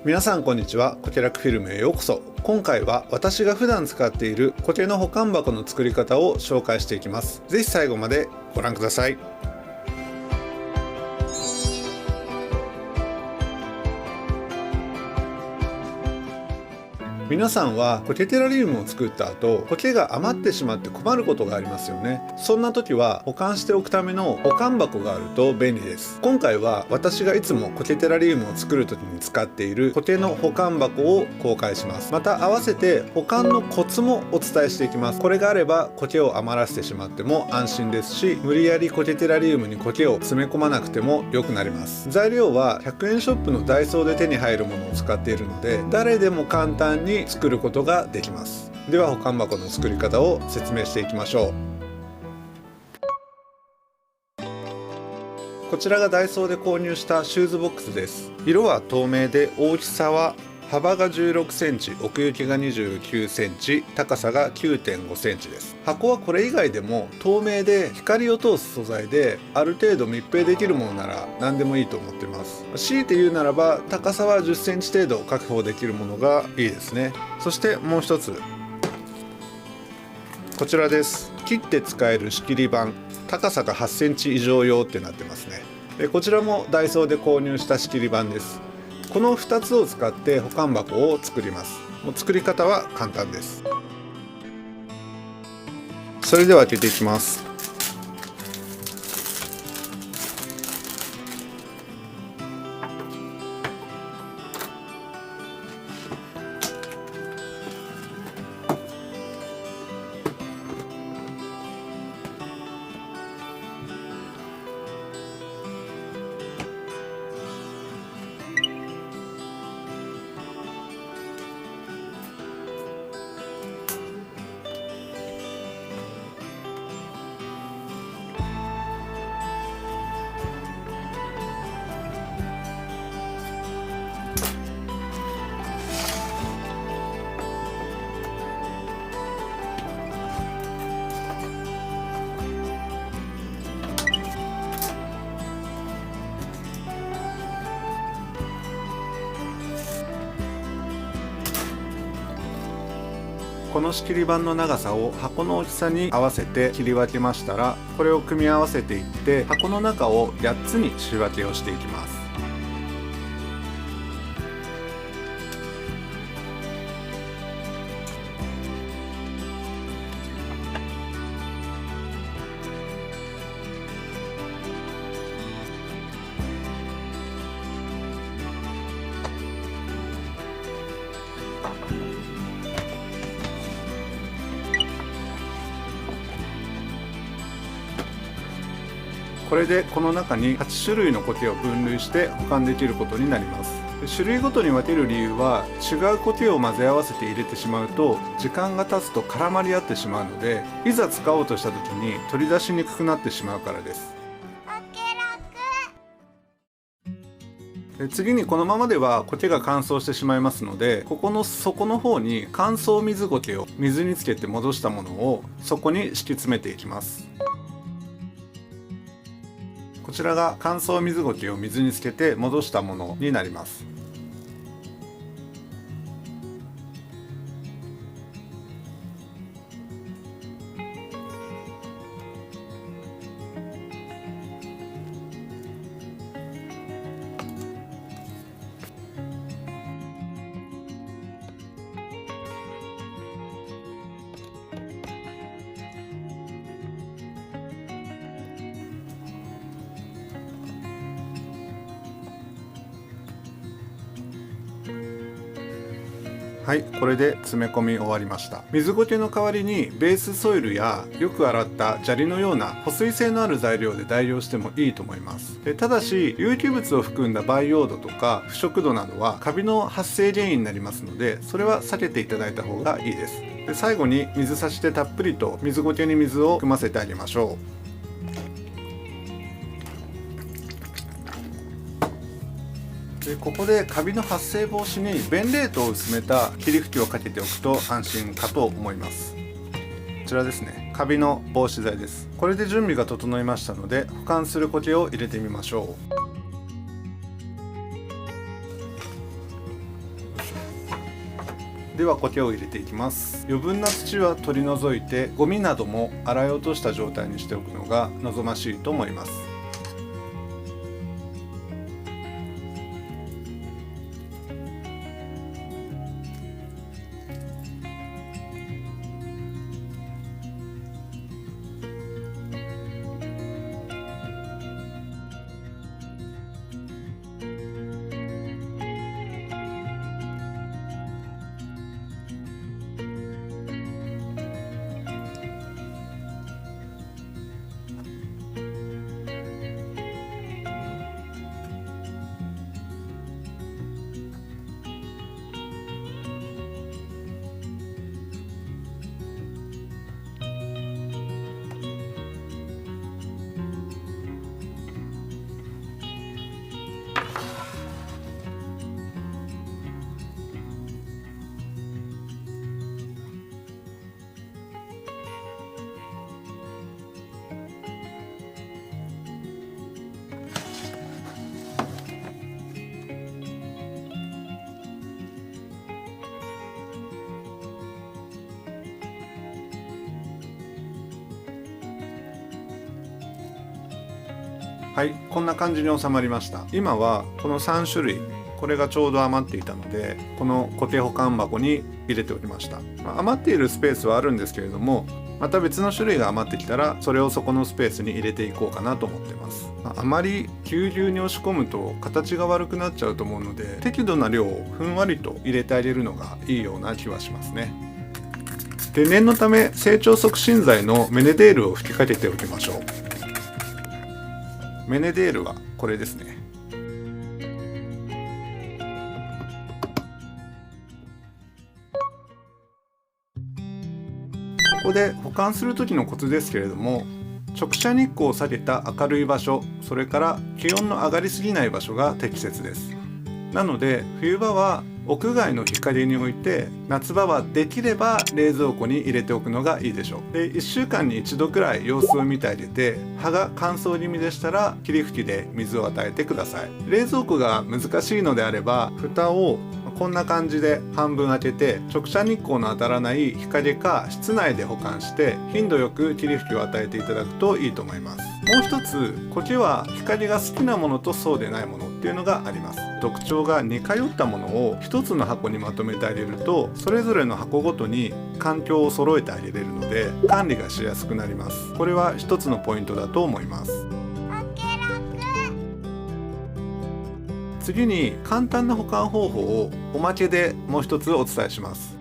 皆さんこんにちは。コケラクフィルムへようこそ。今回は私が普段使っているコケの保管箱の作り方を紹介していきます。ぜひ最後までご覧ください。皆さんはコケテラリウムを作った後、コケが余ってしまって困ることがありますよね。そんな時は保管しておくための保管箱があると便利です。今回は私がいつもコケテラリウムを作る時に使っているコケの保管箱を公開します。また合わせて保管のコツもお伝えしていきます。これがあればコケを余らせてしまっても安心ですし、無理やりコケテラリウムにコケを詰め込まなくても良くなります。材料は100円ショップのダイソーで手に入るものを使っているので、誰でも簡単に作ることができます。では保管箱の作り方を説明していきましょう。こちらがダイソーで購入したシューズボックスです。色は透明で、大きさは幅が16センチ、奥行きが29センチ、高さが9.5センチです。箱はこれ以外でも透明で光を通す素材で、ある程度密閉できるものなら何でもいいと思っています。強いて言うならば高さは10センチ程度確保できるものがいいですね。そしてもう一つ、こちらです。切って使える仕切り板、高さが8センチ以上用ってなってますね。こちらもダイソーで購入した仕切り板です。この2つを使って保管箱を作ります。もう作り方は簡単です。それでは開けていきます。この仕切り板の長さを箱の大きさに合わせて切り分けましたら、これを組み合わせていって箱の中を8つに仕分けをしていきます。これでこの中に8種類のコケを分類して保管できることになります。種類ごとに分ける理由は、違うコケを混ぜ合わせて入れてしまうと時間が経つと絡まり合ってしまうので、いざ使おうとした時に取り出しにくくなってしまうからです。次にこのままではコケが乾燥してしまいますので、ここの底の方に乾燥水コケを水につけて戻したものをそこに敷き詰めていきます。こちらが乾燥水ゴケを水につけて戻したものになります。はい、これで詰め込み終わりました。水ゴケの代わりにベースソイルやよく洗った砂利のような保水性のある材料で代用してもいいと思います。ただし有機物を含んだ培養土とか腐食土などはカビの発生原因になりますので、それは避けていただいた方がいいです。最後に水差しでたっぷりと水ゴケに水を含ませてあげましょう。でここでカビの発生防止にベンレートを薄めた霧吹きをかけておくと安心かと思います。こちらですね、カビの防止剤です。これで準備が整いましたので、保管するコケを入れてみましょう。では苔を入れていきます。余分な土は取り除いて、ゴミなども洗い落とした状態にしておくのが望ましいと思います。はい、こんな感じに収まりました。今はこの3種類、これがちょうど余っていたので、この苔保管箱に入れておきました。余っているスペースはあるんですけれども、また別の種類が余ってきたらそれをそこのスペースに入れていこうかなと思ってます。あまりぎゅうぎゅうに押し込むと形が悪くなっちゃうと思うので、適度な量をふんわりと入れてあげるのがいいような気はしますね。で、念のため成長促進剤のメネデールを吹きかけておきましょう。メネデールはこれですね。ここで保管する時のコツですけれども、直射日光を避けた明るい場所、それから気温の上がりすぎない場所が適切です。なので冬場は屋外の日陰に置いて、夏場はできれば冷蔵庫に入れておくのがいいでしょう。で、1週間に1度くらい様子を見てあげて、葉が乾燥気味でしたら霧吹きで水を与えてください。冷蔵庫が難しいのであれば、蓋をこんな感じで半分開けて、直射日光の当たらない日陰か室内で保管して、頻度よく霧吹きを与えていただくといいと思います。もう一つ、苔は日陰が好きなものとそうでないものっていうのがあります。特徴が似通ったものを一つの箱にまとめてあげると、それぞれの箱ごとに環境を揃えてあげれるので管理がしやすくなります。これは一つのポイントだと思います。次に簡単な保管方法をおまけでもう一つお伝えします。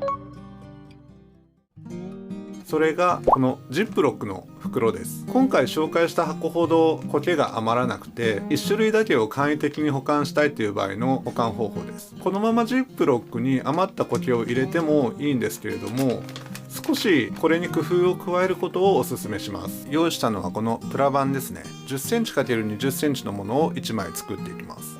それがこのジップロックの袋です。今回紹介した箱ほど苔が余らなくて、1種類だけを簡易的に保管したいという場合の保管方法です。このままジップロックに余った苔を入れてもいいんですけれども、少しこれに工夫を加えることをお勧めします。用意したのはこのプラ板ですね。10センチ ×20 センチのものを1枚作っていきます。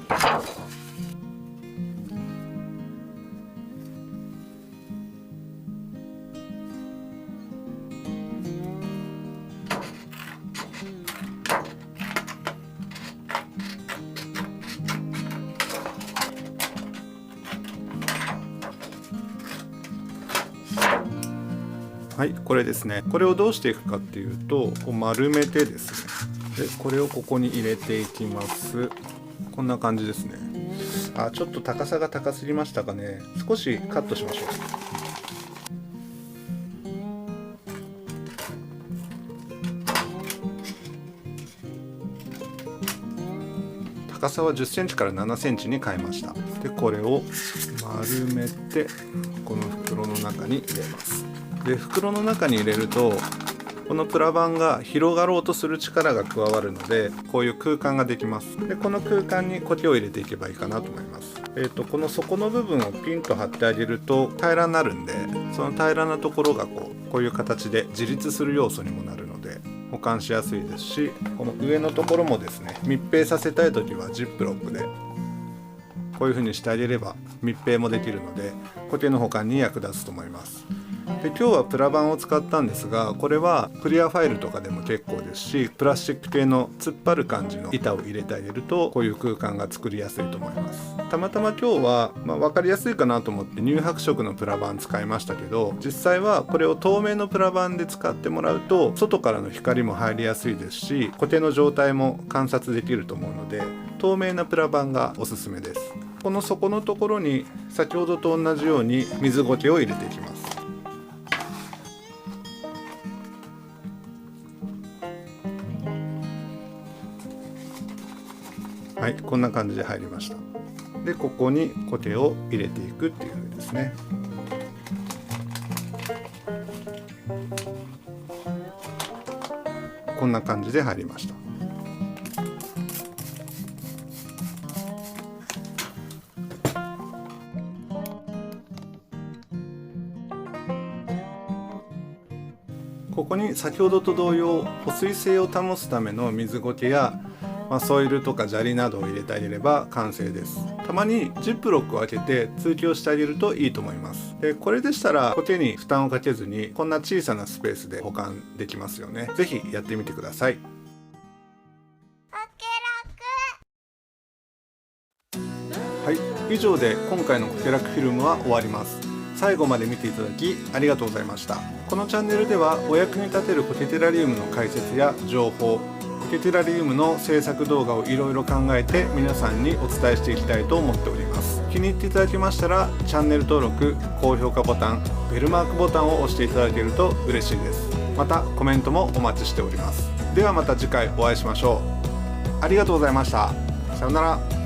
はい、これですね。これをどうしていくかっていうと、こう丸めてですね。で、これをここに入れていきます。こんな感じですね。あ、ちょっと高さが高すぎましたかね。少しカットしましょう。高さは10センチから7センチに変えました。で、これを丸めてこの袋の中に入れます。で、袋の中に入れるとこのプラ板が広がろうとする力が加わるので、こういう空間ができます。で、この空間に苔を入れていけばいいかなと思います。この底の部分をピンと張ってあげると平らになるんで、その平らなところがこういう形で自立する要素にもなるので保管しやすいですし、この上のところもですね、密閉させたい時はジップロックでこういう風にしてあげれば密閉もできるので苔の保管に役立つと思います。で今日はプラ板を使ったんですが、これはクリアファイルとかでも結構ですし、プラスチック系の突っ張る感じの板を入れてあげるとこういう空間が作りやすいと思います。たまたま今日は、分かりやすいかなと思って乳白色のプラ板使いましたけど、実際はこれを透明のプラ板で使ってもらうと外からの光も入りやすいですし、固定の状態も観察できると思うので、透明なプラ板がおすすめです。この底のところに先ほどと同じように水ゴケを入れていきます。はい、こんな感じで入りました。でここにコテを入れていくっていう風ですね。こんな感じで入りました。ここに先ほどと同様保水性を保つための水ゴケや、ソイルとか砂利などを入れてあげれば完成です。たまにジップロックを開けて通気をしてあげるといいと思います。でこれでしたらコケに負担をかけずにこんな小さなスペースで保管できますよね。是非やってみてください。はい、以上で今回のコケラクフィルムは終わります。最後まで見ていただきありがとうございました。このチャンネルではお役に立てるコケテラリウムの解説や情報、コケテラリウムの制作動画をいろいろ考えて皆さんにお伝えしていきたいと思っております。気に入っていただけましたらチャンネル登録、高評価ボタン、ベルマークボタンを押していただけると嬉しいです。またコメントもお待ちしております。ではまた次回お会いしましょう。ありがとうございました。さようなら。